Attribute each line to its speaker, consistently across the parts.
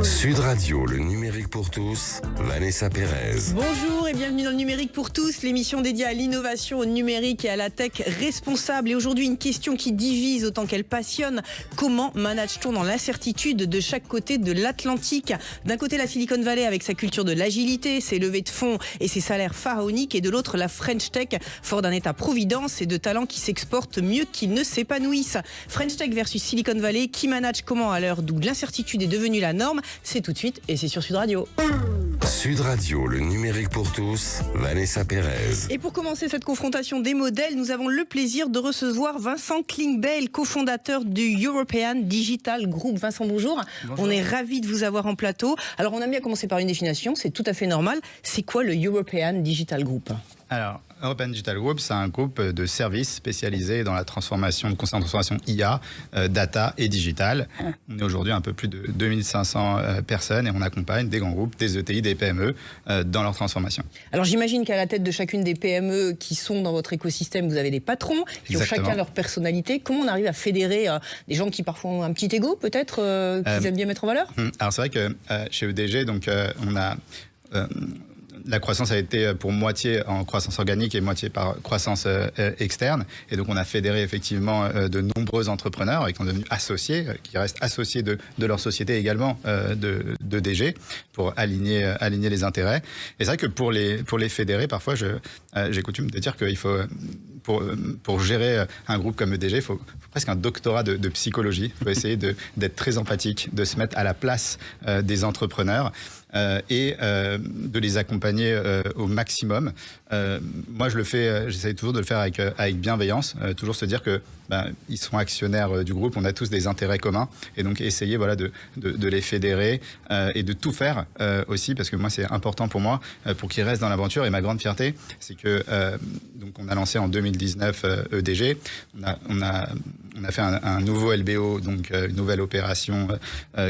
Speaker 1: Sud Radio, le numérique pour tous, Vanessa Pérez.
Speaker 2: Bonjour et bienvenue dans le numérique pour tous, l'émission dédiée à l'innovation, au numérique et à la tech responsable. Et aujourd'hui, une question qui divise autant qu'elle passionne. Comment manage-t-on dans l'incertitude de chaque côté de l'Atlantique? D'un côté, la Silicon Valley avec sa culture de l'agilité, ses levées de fonds et ses salaires pharaoniques. Et de l'autre, la French Tech, fort d'un état-providence et de talents qui s'exportent mieux qu'ils ne s'épanouissent. French Tech versus Silicon Valley, qui manage comment à l'heure d'où l'incertitude est devenue la norme? C'est tout de suite et c'est sur Sud Radio.
Speaker 1: Sud Radio, le numérique pour tous, Vanessa Pérez.
Speaker 2: Et pour commencer cette confrontation des modèles, nous avons le plaisir de recevoir Vincent Klingbeil, cofondateur du European Digital Group. Vincent, bonjour.
Speaker 3: Bonjour.
Speaker 2: On est ravis de vous avoir en plateau. Alors, on a bien commencé par une définition, c'est tout à fait normal. C'est quoi le European Digital Group ?
Speaker 3: Alors, European Digital Group, c'est un groupe de services spécialisés dans la transformation, de conseil en transformation IA, data et digital. On est aujourd'hui un peu plus de 2500 personnes et on accompagne des grands groupes, des ETI, des PME dans leur transformation.
Speaker 2: Alors, j'imagine qu'à la tête de chacune des PME qui sont dans votre écosystème, vous avez des patrons qui
Speaker 3: Exactement.
Speaker 2: ont chacun leur personnalité. Comment on arrive à fédérer des gens qui parfois ont un petit ego, peut-être, qu'ils aiment bien mettre en valeur ?
Speaker 3: Alors, c'est vrai que chez EDG, donc, on a... la croissance a été pour moitié en croissance organique et moitié par croissance externe. Et donc, on a fédéré effectivement de nombreux entrepreneurs qui sont devenus associés, qui restent associés de leur société également de DG pour aligner les intérêts. Et c'est vrai que pour les fédérer, parfois, j'ai coutume de dire qu'il faut... Pour gérer un groupe comme EDG, il faut presque un doctorat de psychologie. Il faut essayer d'être très empathique, de se mettre à la place des entrepreneurs et de les accompagner au maximum. Moi, j'essaie toujours de le faire avec bienveillance, toujours se dire que ils sont actionnaires du groupe, on a tous des intérêts communs, et donc essayer de les fédérer et de tout faire aussi, parce que moi, c'est important pour moi, pour qu'ils restent dans l'aventure. Et ma grande fierté, c'est que donc on a lancé en 2019 EDG, on a fait un nouveau LBO, donc une nouvelle opération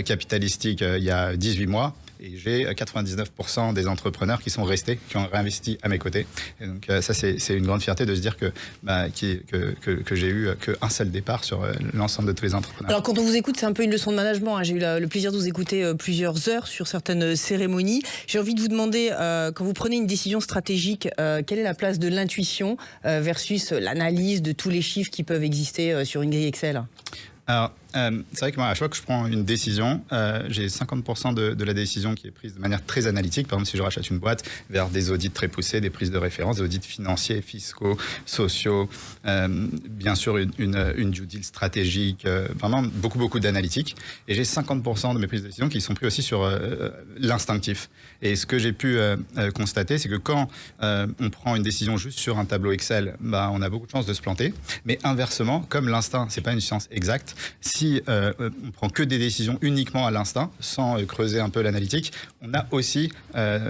Speaker 3: capitalistique il y a 18 mois. Et j'ai 99% des entrepreneurs qui sont restés, qui ont réinvesti à mes côtés. Et donc ça, c'est une grande fierté de se dire que j'ai eu qu'un seul départ sur l'ensemble de tous les entrepreneurs.
Speaker 2: Alors quand on vous écoute, c'est un peu une leçon de management. J'ai eu le plaisir de vous écouter plusieurs heures sur certaines cérémonies. J'ai envie de vous demander, quand vous prenez une décision stratégique, quelle est la place de l'intuition versus l'analyse de tous les chiffres qui peuvent exister sur une grille Excel ?
Speaker 3: Alors, c'est vrai que moi, à chaque fois que je prends une décision, j'ai 50% de la décision qui est prise de manière très analytique. Par exemple, si je rachète une boîte, vers des audits très poussés, des prises de référence, des audits financiers, fiscaux, sociaux, bien sûr une due deal stratégique, vraiment beaucoup d'analytique. Et j'ai 50% de mes prises de décision qui sont prises aussi sur l'instinctif. Et ce que j'ai pu constater, c'est que quand on prend une décision juste sur un tableau Excel, on a beaucoup de chances de se planter. Mais inversement, comme l'instinct, c'est pas une science exacte, si on prend que des décisions uniquement à l'instinct, sans creuser un peu l'analytique, on a aussi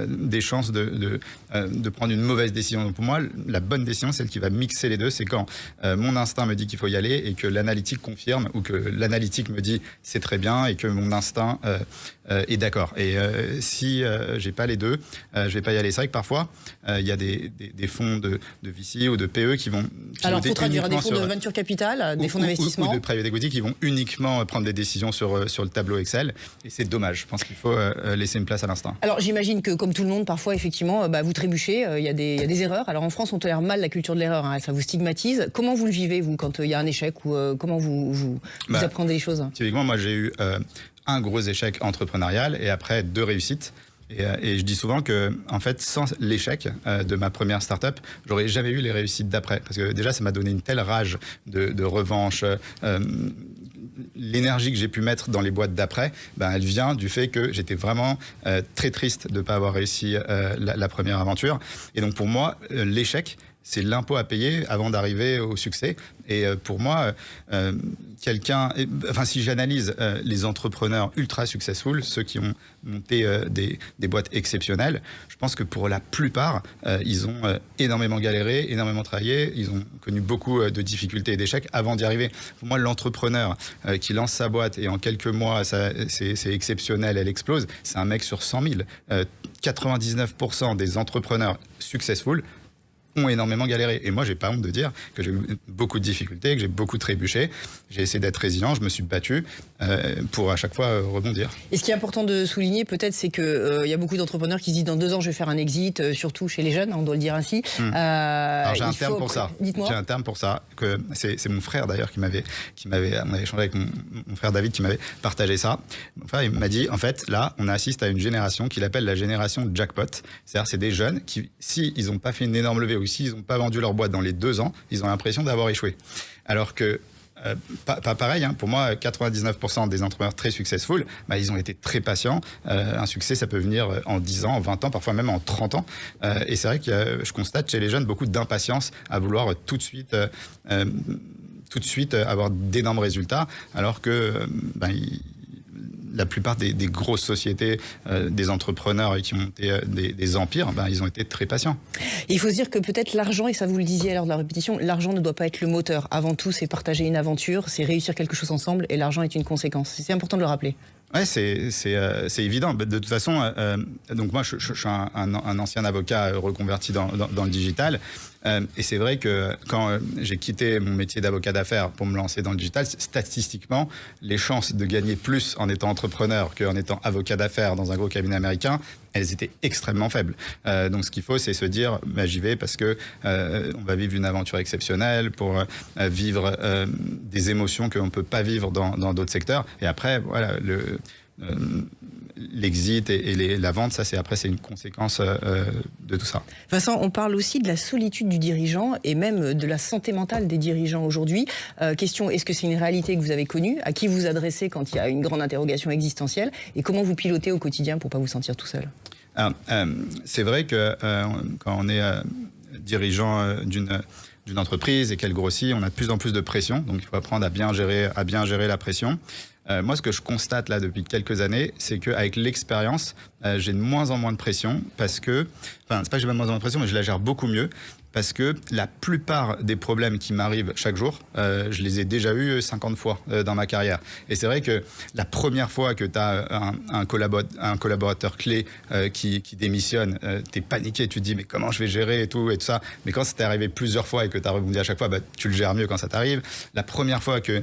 Speaker 3: des chances de prendre une mauvaise décision. Donc pour moi, la bonne décision, celle qui va mixer les deux, c'est quand mon instinct me dit qu'il faut y aller et que l'analytique confirme, ou que l'analytique me dit c'est très bien et que mon instinct est d'accord. Et si j'ai pas les deux, je vais pas y aller. C'est vrai que parfois, il y a des fonds de VC ou de PE qui vont...
Speaker 2: Alors pour traduire, des fonds de venture capital, des fonds d'investissement
Speaker 3: ou de private equity qui vont uniquement prendre des décisions sur le tableau Excel. Et c'est dommage. Je pense qu'il faut laisser une place à l'instinct.
Speaker 2: Alors j'imagine que comme tout le monde, parfois effectivement, vous trébuchez, il y a des erreurs. Alors en France, on tolère mal la culture de l'erreur, ça vous stigmatise. Comment vous le vivez, vous, quand il y a un échec, ou comment vous apprenez les choses ?
Speaker 3: Typiquement, moi j'ai eu un gros échec entrepreneurial et après 2 réussites. Et je dis souvent que, en fait, sans l'échec de ma première start-up, j'aurais jamais eu les réussites d'après. Parce que déjà, ça m'a donné une telle rage de revanche. L'énergie que j'ai pu mettre dans les boîtes d'après, elle vient du fait que j'étais vraiment très triste de ne pas avoir réussi la première aventure. Et donc, pour moi, l'échec, c'est l'impôt à payer avant d'arriver au succès. Et pour moi, si j'analyse les entrepreneurs ultra successful, ceux qui ont monté des boîtes exceptionnelles, je pense que pour la plupart, ils ont énormément galéré, énormément travaillé, ils ont connu beaucoup de difficultés et d'échecs avant d'y arriver. Pour moi, l'entrepreneur qui lance sa boîte et en quelques mois, c'est exceptionnel, elle explose, c'est un mec sur 100 000. 99% des entrepreneurs successful ont énormément galéré. Et moi, j'ai pas honte de dire que j'ai eu beaucoup de difficultés, que j'ai beaucoup trébuché. J'ai essayé d'être résilient, je me suis battu pour à chaque fois rebondir.
Speaker 2: Et ce qui est important de souligner, peut-être, c'est qu'il y a beaucoup d'entrepreneurs qui se disent dans 2 ans, je vais faire un exit, surtout chez les jeunes, on doit le dire ainsi.
Speaker 3: Alors j'ai un terme pour ça.
Speaker 2: Dites-moi.
Speaker 3: J'ai un terme pour ça. Que c'est mon frère d'ailleurs qui m'avait, on avait échangé avec mon frère David qui m'avait partagé ça. Mon frère, il m'a dit, en fait, là, on assiste à une génération qu'il appelle la génération jackpot. C'est-à-dire, c'est des jeunes qui, si ils n'ont pas fait une énorme levée ou s'ils n'ont pas vendu leur boîte dans les 2 ans, ils ont l'impression d'avoir échoué. Alors que pas pareil, hein. Pour moi, 99% des entrepreneurs très successful, ils ont été très patients. Un succès, ça peut venir en 10 ans, en 20 ans, parfois même en 30 ans. Et c'est vrai que je constate chez les jeunes beaucoup d'impatience à vouloir tout de suite avoir d'énormes résultats, alors que la plupart des grosses sociétés, des entrepreneurs qui ont monté des empires, ils ont été très patients.
Speaker 2: Et il faut se dire que peut-être l'argent, et ça vous le disiez à l'heure de la répétition, l'argent ne doit pas être le moteur. Avant tout, c'est partager une aventure, c'est réussir quelque chose ensemble, et l'argent est une conséquence. C'est important de le rappeler.
Speaker 3: Ouais, c'est évident. De toute façon, donc moi, je suis un ancien avocat reconverti dans le digital. Et c'est vrai que quand j'ai quitté mon métier d'avocat d'affaires pour me lancer dans le digital, statistiquement, les chances de gagner plus en étant entrepreneur qu'en étant avocat d'affaires dans un gros cabinet américain, elles étaient extrêmement faibles. Donc ce qu'il faut, c'est se dire, j'y vais parce que on va vivre une aventure exceptionnelle, pour vivre des émotions qu'on ne peut pas vivre dans d'autres secteurs. Et après, voilà, l'exit et la vente, ça c'est une conséquence de tout ça.
Speaker 2: Vincent, on parle aussi de la solitude du dirigeant et même de la santé mentale des dirigeants aujourd'hui. Question, est-ce que c'est une réalité que vous avez connue? À qui vous adressez quand il y a une grande interrogation existentielle? Et comment vous pilotez au quotidien pour ne pas vous sentir tout seul?
Speaker 3: Alors, c'est vrai que quand on est dirigeant d'une entreprise et qu'elle grossit, on a de plus en plus de pression. Donc il faut apprendre à bien gérer la pression. Moi, ce que je constate là depuis quelques années, c'est qu'avec l'expérience, j'ai de moins en moins de pression parce que, c'est pas que j'ai de moins en moins de pression, mais je la gère beaucoup mieux. Parce que la plupart des problèmes qui m'arrivent chaque jour, je les ai déjà eus 50 fois dans ma carrière. Et c'est vrai que la première fois que tu as un collaborateur clé qui démissionne, t'es paniqué, tu te dis mais comment je vais gérer et tout ça. Mais quand ça t'est arrivé plusieurs fois et que tu as rebondi à chaque fois, tu le gères mieux quand ça t'arrive. La première fois que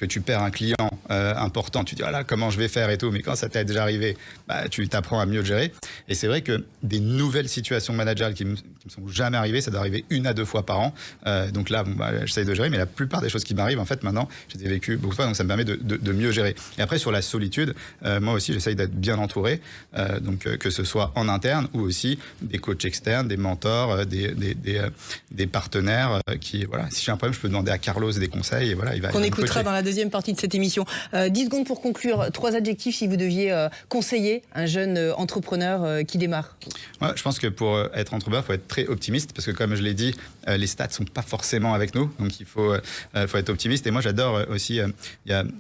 Speaker 3: tu perds un client important, tu te dis voilà comment je vais faire et tout. Mais quand ça t'est déjà arrivé, tu t'apprends à mieux le gérer. Et c'est vrai que des nouvelles situations managériales qui me sont jamais arrivées, ça doit arriver 1 à 2 fois par an. Donc là, j'essaye de gérer, mais la plupart des choses qui m'arrivent, en fait, maintenant, je les ai vécues beaucoup de fois, donc ça me permet de mieux gérer. Et après, sur la solitude, moi aussi, j'essaye d'être bien entouré, donc que ce soit en interne ou aussi des coachs externes, des mentors, des partenaires qui, voilà, si j'ai un problème, je peux demander à Carlos des conseils. Et voilà,
Speaker 2: qu'on écoutera dans la deuxième partie de cette émission. 10 secondes pour conclure. 3 adjectifs si vous deviez conseiller un jeune entrepreneur qui démarre.
Speaker 3: Ouais, je pense que pour être entrepreneur, il faut être très optimiste parce que comme je l'ai dit, les stats sont pas forcément avec nous, donc il faut être optimiste. Et moi, j'adore aussi.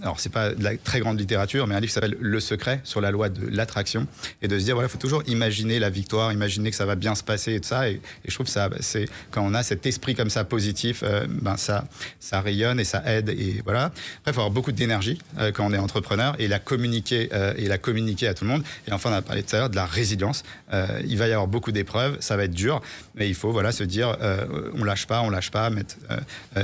Speaker 3: Alors c'est pas de la très grande littérature, mais un livre qui s'appelle Le Secret sur la loi de l'attraction, et de se dire voilà, faut toujours imaginer la victoire, imaginer que ça va bien se passer et tout ça. Et je trouve que ça, c'est quand on a cet esprit comme ça positif, ça rayonne et ça aide. Et voilà. Après, il faut avoir beaucoup d'énergie quand on est entrepreneur et la communiquer à tout le monde. Et enfin, on a parlé tout à l'heure de la résilience. Il va y avoir beaucoup d'épreuves, ça va être dur, mais il faut se dire on lâche pas,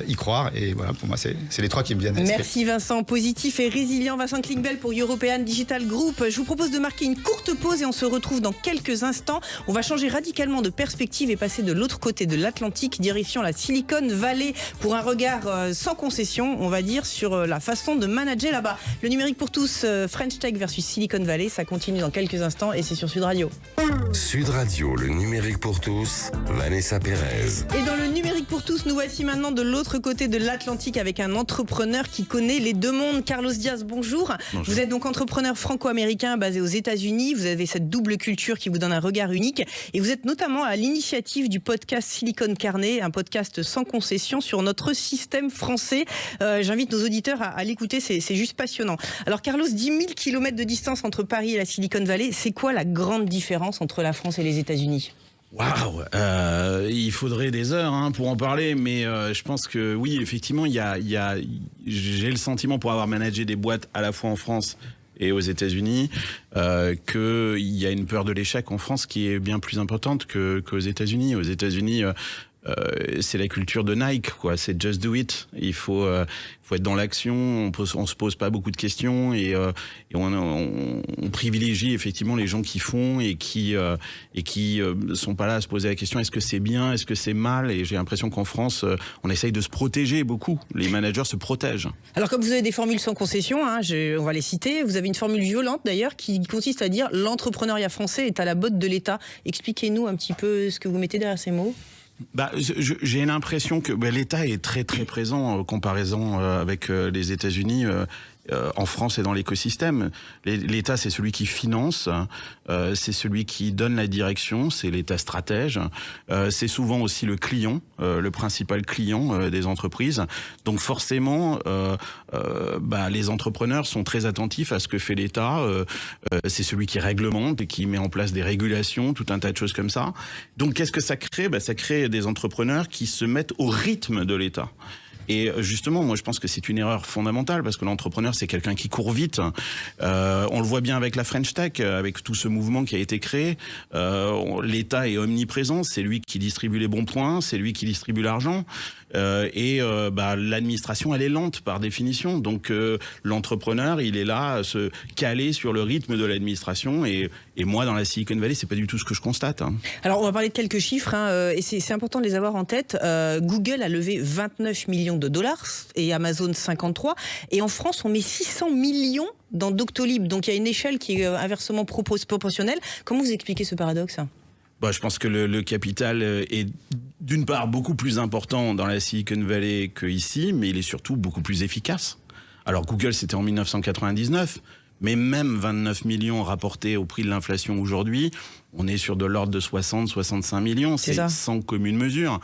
Speaker 3: y croire. Et voilà, pour moi, c'est les 3 qui me viennent à l'esprit.
Speaker 2: Merci Vincent, positif et résilient. Vincent Klingbeil pour European Digital Group. Je vous propose de marquer une courte pause et on se retrouve dans quelques instants. On va changer radicalement de perspective et passer de l'autre côté de l'Atlantique, direction la Silicon Valley, pour un regard sans concession, on va dire, sur la façon de manager là-bas. Le numérique pour tous, French Tech versus Silicon Valley, ça continue dans quelques instants et c'est sur Sud Radio.
Speaker 1: Sud Radio, le numérique pour tous, Vanessa Pérez.
Speaker 2: Et dans le numérique pour tous, nous voici maintenant de l'autre côté de l'Atlantique avec un entrepreneur qui connaît les 2 mondes. Carlos Diaz, bonjour. Vous êtes donc entrepreneur franco-américain basé aux États-Unis. Vous avez cette double culture qui vous donne un regard unique. Et vous êtes notamment à l'initiative du podcast Silicon Carnet, un podcast sans concession sur notre système français. J'invite nos auditeurs à l'écouter, c'est juste passionnant. Alors Carlos, 10 000 km de distance entre Paris et la Silicon Valley, c'est quoi la grande différence entre la France et les États-Unis ?
Speaker 4: Waouh, il faudrait des heures pour en parler, mais je pense que oui, effectivement, j'ai le sentiment, pour avoir managé des boîtes à la fois en France et aux États-Unis, qu'il y a une peur de l'échec en France qui est bien plus importante qu'aux États-Unis. Aux États-Unis, c'est la culture de Nike, quoi. C'est just do it. Il faut être dans l'action. On se pose pas beaucoup de questions et on privilégie effectivement les gens qui font et qui sont pas là à se poser la question est-ce que c'est bien, est-ce que c'est mal. Et j'ai l'impression qu'en France, on essaye de se protéger beaucoup. Les managers se protègent.
Speaker 2: Alors comme vous avez des formules sans concession, on va les citer. Vous avez une formule violente d'ailleurs qui consiste à dire l'entrepreneuriat français est à la botte de l'État. Expliquez-nous un petit peu ce que vous mettez derrière ces mots.
Speaker 4: J'ai l'impression que l'État est très très présent en comparaison avec les États-Unis. En France et dans l'écosystème. L'État, c'est celui qui finance, c'est celui qui donne la direction, c'est l'État stratège, c'est souvent aussi le client, le principal client des entreprises. Donc forcément, les entrepreneurs sont très attentifs à ce que fait l'État. C'est celui qui réglemente et qui met en place des régulations, tout un tas de choses comme ça. Donc qu'est-ce que ça crée ? Ça crée des entrepreneurs qui se mettent au rythme de l'État. Et justement, moi, je pense que c'est une erreur fondamentale parce que l'entrepreneur, c'est quelqu'un qui court vite. On le voit bien avec la French Tech, avec tout ce mouvement qui a été créé. L'État est omniprésent, c'est lui qui distribue les bons points, c'est lui qui distribue l'argent. L'administration, elle est lente par définition. Donc, l'entrepreneur, il est là à se caler sur le rythme de l'administration. Et moi, dans la Silicon Valley, c'est pas du tout ce que je constate.
Speaker 2: Alors, on va parler de quelques chiffres, et c'est important de les avoir en tête. Google a levé 29 millions de dollars et Amazon 53. Et en France, on met 600 millions dans Doctolib. Donc, il y a une échelle qui est inversement proportionnelle. Comment vous expliquez ce paradoxe ?
Speaker 4: Je pense que le capital est d'une part beaucoup plus important dans la Silicon Valley qu'ici, mais il est surtout beaucoup plus efficace. Alors Google, c'était en 1999, mais même 29 millions rapportés au prix de l'inflation aujourd'hui, on est sur de l'ordre de 60-65 millions. C'est sans commune mesure.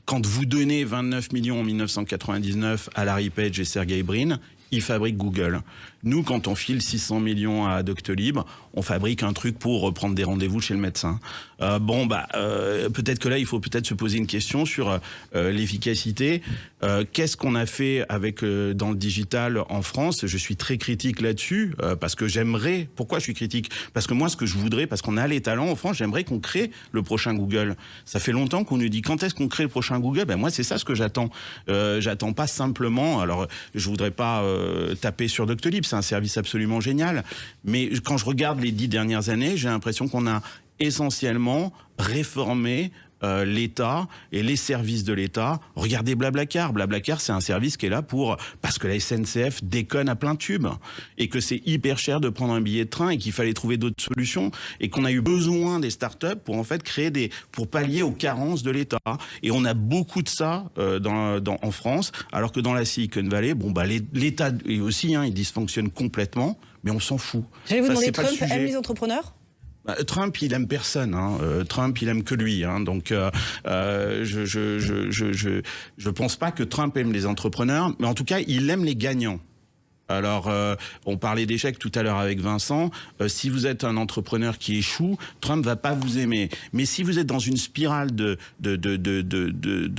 Speaker 4: Quand vous donnez 29 millions en 1999 à Larry Page et Sergey Brin, ils fabriquent Google. Nous, quand on file 600 millions à Doctolib, on fabrique un truc pour prendre des rendez-vous chez le médecin. Peut-être que là, il faut peut-être se poser une question sur l'efficacité. Qu'est-ce qu'on a fait avec dans le digital en France ? Je suis très critique là-dessus parce que j'aimerais. Pourquoi je suis critique ? Parce que moi, ce que je voudrais, parce qu'on a les talents en France, j'aimerais qu'on crée le prochain Google. Ça fait longtemps qu'on nous dit quand est-ce qu'on crée le prochain Google ? Moi, c'est ça ce que j'attends. J'attends pas simplement. Alors, je voudrais pas taper sur Doctolib. C'est un service absolument génial. Mais quand je regarde les 10 dernières années, j'ai l'impression qu'on a essentiellement réformé l'État et les services de l'État. Regardez Blablacar. Blablacar, c'est un service qui est là parce que la SNCF déconne à plein tube et que c'est hyper cher de prendre un billet de train et qu'il fallait trouver d'autres solutions et qu'on a eu besoin des startups pour en fait pour pallier aux carences de l'État. Et on a beaucoup de ça en France, alors que dans la Silicon Valley, l'État aussi, il dysfonctionne complètement, mais on s'en fout.
Speaker 2: J'allais vous demander, Trump aime les entrepreneurs ?
Speaker 4: Trump, il aime personne. Trump, il aime que lui. Donc, je pense pas que Trump aime les entrepreneurs, mais en tout cas, il aime les gagnants. Alors, on parlait d'échecs tout à l'heure avec Vincent. Si vous êtes un entrepreneur qui échoue, Trump va pas vous aimer. Mais si vous êtes dans une spirale de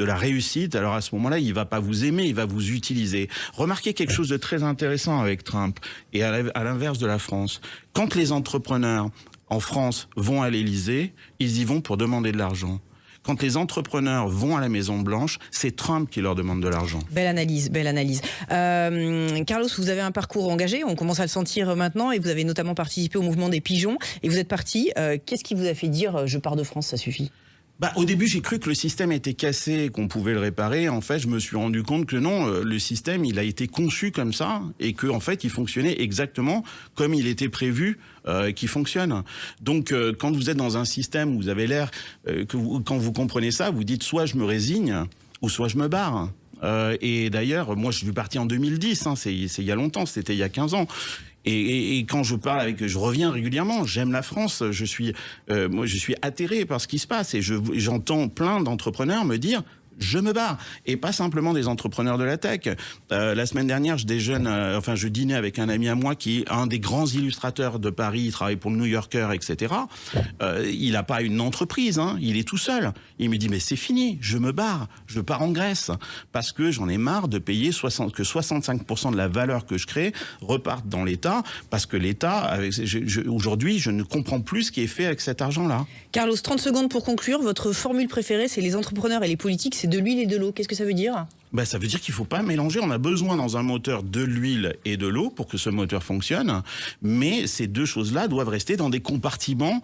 Speaker 4: la réussite, alors à ce moment-là, il va pas vous aimer, il va vous utiliser. Remarquez quelque chose de très intéressant avec Trump et à l'inverse de la France. Quand les entrepreneurs en France vont à l'Élysée, ils y vont pour demander de l'argent. Quand les entrepreneurs vont à la Maison-Blanche, c'est Trump qui leur demande de l'argent.
Speaker 2: Belle analyse, belle analyse. Carlos, vous avez un parcours engagé, on commence à le sentir maintenant, et vous avez notamment participé au mouvement des pigeons, et vous êtes parti. Qu'est-ce qui vous a fait dire « je pars de France, ça suffit » ?
Speaker 4: Au début, j'ai cru que le système était cassé et qu'on pouvait le réparer. En fait, je me suis rendu compte que non, le système, il a été conçu comme ça et que, en fait, il fonctionnait exactement comme il était prévu qu'il fonctionne. Donc, quand vous êtes dans un système où vous avez l'air quand vous comprenez ça, vous dites soit je me résigne ou soit je me barre. Et d'ailleurs, moi, je suis parti en 2010. C'est il y a longtemps. C'était il y a 15 ans. Et quand je reviens régulièrement. J'aime la France. Je suis atterré par ce qui se passe et j'entends plein d'entrepreneurs me dire je me barre. Et pas simplement des entrepreneurs de la tech. La semaine dernière, je dînais avec un ami à moi qui est un des grands illustrateurs de Paris, il travaille pour le New Yorker, etc. Il n'a pas une entreprise, il est tout seul. Il me dit, mais c'est fini, je me barre, je pars en Grèce. Parce que j'en ai marre de payer que 65% de la valeur que je crée reparte dans l'État, parce que l'État, aujourd'hui, je ne comprends plus ce qui est fait avec cet argent-là.
Speaker 2: Carlos, 30 secondes pour conclure. Votre formule préférée, c'est les entrepreneurs et les politiques, c'est de l'huile et de l'eau. Qu'est-ce que ça veut dire ?
Speaker 4: Ça veut dire qu'il ne faut pas mélanger. On a besoin dans un moteur de l'huile et de l'eau pour que ce moteur fonctionne. Mais ces deux choses-là doivent rester dans des compartiments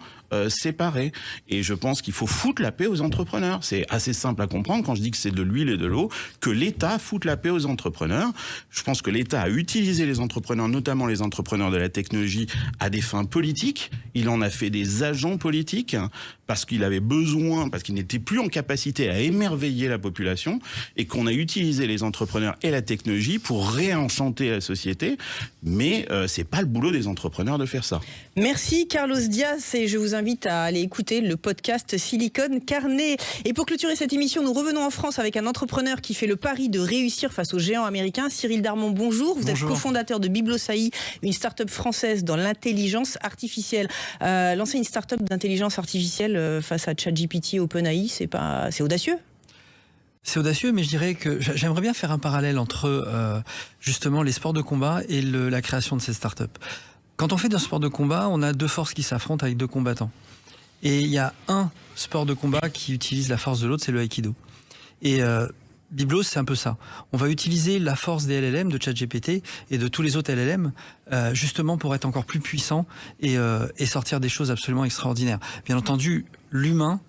Speaker 4: séparés. Et je pense qu'il faut foutre la paix aux entrepreneurs. C'est assez simple à comprendre quand je dis que c'est de l'huile et de l'eau, que l'État foute la paix aux entrepreneurs. Je pense que l'État a utilisé les entrepreneurs, notamment les entrepreneurs de la technologie, à des fins politiques. Il en a fait des agents politiques parce qu'il avait besoin, parce qu'il n'était plus en capacité à émerveiller la population et qu'on a utilisé les entrepreneurs et la technologie pour réenchanter la société. Mais c'est pas le boulot des entrepreneurs de faire ça.
Speaker 2: Merci Carlos Diaz et je vous invite à aller écouter le podcast Silicon Carnet. Et pour clôturer cette émission, nous revenons en France avec un entrepreneur qui fait le pari de réussir face aux géants américains. Cyril Darmon, bonjour. Vous êtes cofondateur de Biblosai, une start-up française dans l'intelligence artificielle. Lancer une start-up d'intelligence artificielle face à ChatGPT, OpenAI, c'est audacieux.
Speaker 5: C'est audacieux, mais je dirais que j'aimerais bien faire un parallèle entre justement les sports de combat et la création de ces startups. Quand on fait d'un sport de combat, on a deux forces qui s'affrontent avec deux combattants. Et il y a un sport de combat qui utilise la force de l'autre, c'est le Aikido. Et Biblos, c'est un peu ça. On va utiliser la force des LLM, de ChatGPT et de tous les autres LLM, justement pour être encore plus puissant et sortir des choses absolument extraordinaires. Bien entendu, l'humain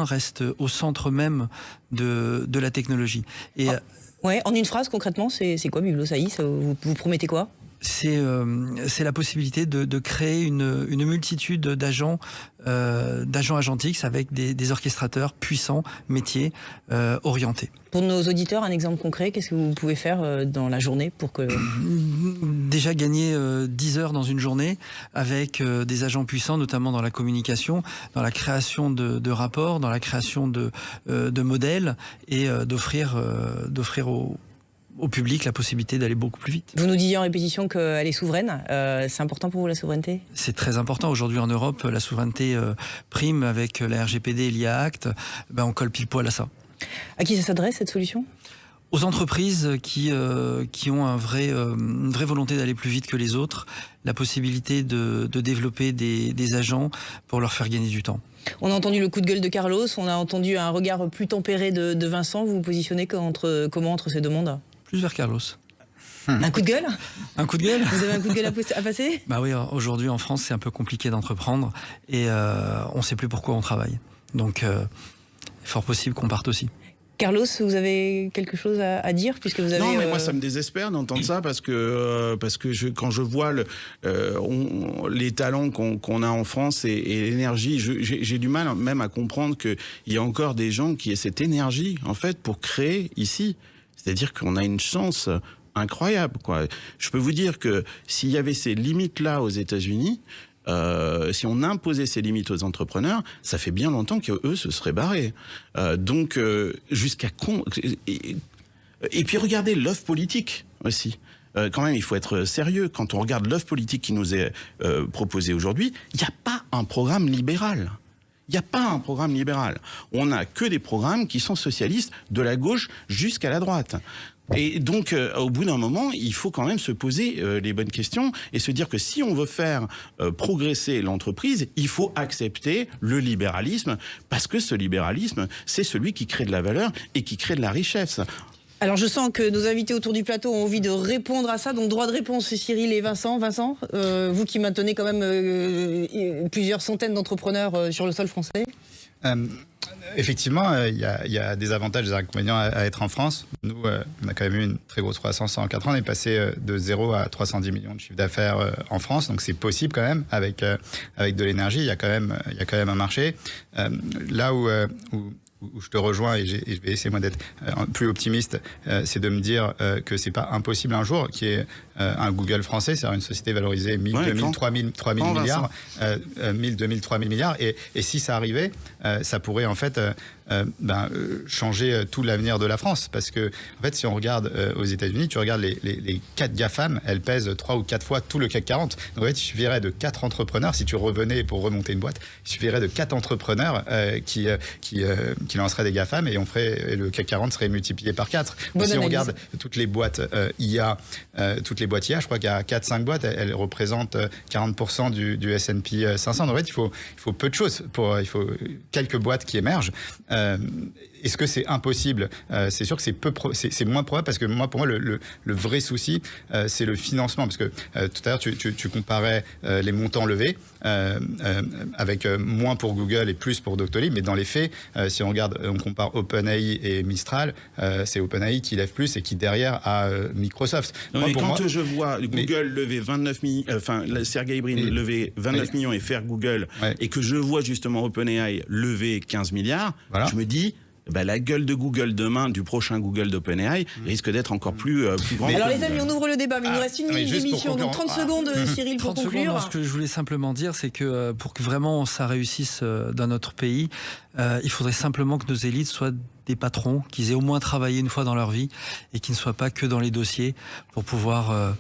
Speaker 5: reste au centre même de la technologie. Et,
Speaker 2: ouais, en une phrase, concrètement, c'est quoi Biblosai ? Vous promettez quoi ?
Speaker 5: C'est la possibilité de créer une multitude d'agents agentiques avec des orchestrateurs puissants, métiers, orientés.
Speaker 2: Pour nos auditeurs, un exemple concret, qu'est-ce que vous pouvez faire dans la journée pour que...
Speaker 5: Déjà gagner 10 heures dans une journée avec des agents puissants, notamment dans la communication, dans la création de rapports, dans la création de modèles et d'offrir au public la possibilité d'aller beaucoup plus vite.
Speaker 2: Vous nous disiez en répétition qu'elle est souveraine. C'est important pour vous la souveraineté ?
Speaker 5: C'est très important. Aujourd'hui en Europe, la souveraineté prime avec la RGPD et l'IA Act. On colle pile poil à ça.
Speaker 2: À qui ça s'adresse cette solution ?
Speaker 5: Aux entreprises qui ont une vraie volonté d'aller plus vite que les autres, la possibilité de développer des agents pour leur faire gagner du temps.
Speaker 2: On a entendu le coup de gueule de Carlos, on a entendu un regard plus tempéré de Vincent. Vous vous positionnez comment entre ces deux mondes ?
Speaker 5: Plus vers Carlos.
Speaker 2: Un coup de gueule ?
Speaker 5: Un coup de gueule ?
Speaker 2: Vous avez un coup de gueule à passer ?
Speaker 5: Oui, aujourd'hui en France c'est un peu compliqué d'entreprendre et on ne sait plus pourquoi on travaille. Donc fort possible qu'on parte aussi.
Speaker 2: Carlos, vous avez quelque chose à dire puisque vous avez...
Speaker 4: Non, mais moi ça me désespère d'entendre ça parce que quand je vois les talents qu'on a en France et l'énergie, j'ai du mal même à comprendre qu'il y a encore des gens qui aient cette énergie en fait pour créer ici. C'est-à-dire qu'on a une chance incroyable, quoi. Je peux vous dire que s'il y avait ces limites-là aux États-Unis, si on imposait ces limites aux entrepreneurs, ça fait bien longtemps qu'eux se seraient barrés. Jusqu'à quand... Et puis regardez l'offre politique aussi. Quand même, il faut être sérieux. Quand on regarde l'offre politique qui nous est proposée aujourd'hui, il n'y a pas un programme libéral. Il n'y a pas un programme libéral. On n'a que des programmes qui sont socialistes de la gauche jusqu'à la droite. Et donc, au bout d'un moment, il faut quand même se poser les bonnes questions et se dire que si on veut faire progresser l'entreprise, il faut accepter le libéralisme parce que ce libéralisme, c'est celui qui crée de la valeur et qui crée de la richesse.
Speaker 2: Alors je sens que nos invités autour du plateau ont envie de répondre à ça. Donc droit de réponse, Cyril et Vincent. Vincent, vous qui maintenez quand même plusieurs centaines d'entrepreneurs sur le sol français.
Speaker 3: Effectivement, il y a des avantages et des inconvénients à être en France. Nous, on a quand même eu une très grosse croissance en 4 ans. On est passé de 0 à 310 millions de chiffre d'affaires en France. Donc c'est possible quand même avec de l'énergie. Il y a quand même un marché. Là où je te rejoins et je vais essayer moi d'être plus optimiste, c'est de me dire que c'est pas impossible un jour qu'il y ait un Google français, c'est-à-dire une société valorisée 1000, 2000, 3000 milliards, 1000, 2000, 3000 milliards. Et si ça arrivait, ça pourrait en fait changer tout l'avenir de la France. Parce que, en fait, si on regarde aux États-Unis, tu regardes les 4 GAFAM, elles pèsent 3 ou 4 fois tout le CAC 40. Donc, en fait, il suffirait de 4 entrepreneurs, si tu revenais pour remonter une boîte, il suffirait de 4 entrepreneurs qui lanceraient des GAFAM et le CAC 40 serait multiplié par 4. Donc, si on regarde toutes les boîtes IA, je crois qu'il y a 4-5 boîtes, elles représentent 40% du S&P 500. Donc, en fait, il faut peu de choses. Il faut quelques boîtes qui émergent. Est-ce que c'est impossible? C'est sûr que c'est moins probable parce que pour moi, le vrai souci, c'est le financement. Parce que tout à l'heure, tu comparais les montants levés avec moins pour Google et plus pour Doctolib. Mais dans les faits, si on compare OpenAI et Mistral, c'est OpenAI qui lève plus et qui derrière a Microsoft.
Speaker 4: Non, mais je vois Google lever 29 millions, Sergey Brin lever 29 millions et faire Google, et que je vois justement OpenAI lever 15 milliards, je me dis... la gueule de Google demain, du prochain Google d'OpenAI, risque d'être encore plus grande.
Speaker 2: Alors les amis, on ouvre le débat, mais il nous reste une minute d'émission, donc 30 secondes, Cyril, pour
Speaker 5: 30
Speaker 2: conclure.
Speaker 5: Secondes, ce que je voulais simplement dire, c'est que pour que vraiment ça réussisse dans notre pays, il faudrait simplement que nos élites soient des patrons, qu'ils aient au moins travaillé une fois dans leur vie et qui ne soient pas que dans les dossiers pour pouvoir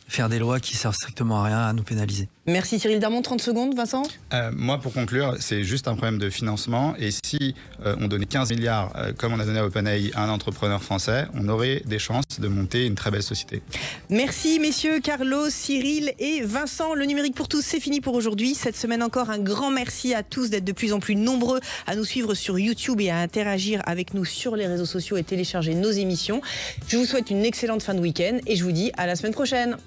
Speaker 5: faire des lois qui servent strictement à rien, à nous pénaliser.
Speaker 2: Merci Cyril Darmon, 30 secondes, Vincent.
Speaker 3: Moi, pour conclure, c'est juste un problème de financement. Et si on donnait 15 milliards, comme on a donné à OpenAI, à un entrepreneur français, on aurait des chances de monter une très belle société.
Speaker 2: Merci messieurs, Carlos, Cyril et Vincent. Le numérique pour tous, c'est fini pour aujourd'hui. Cette semaine encore, un grand merci à tous d'être de plus en plus nombreux à nous suivre sur YouTube et à interagir avec nous sur les réseaux sociaux et télécharger nos émissions. Je vous souhaite une excellente fin de week-end et je vous dis à la semaine prochaine.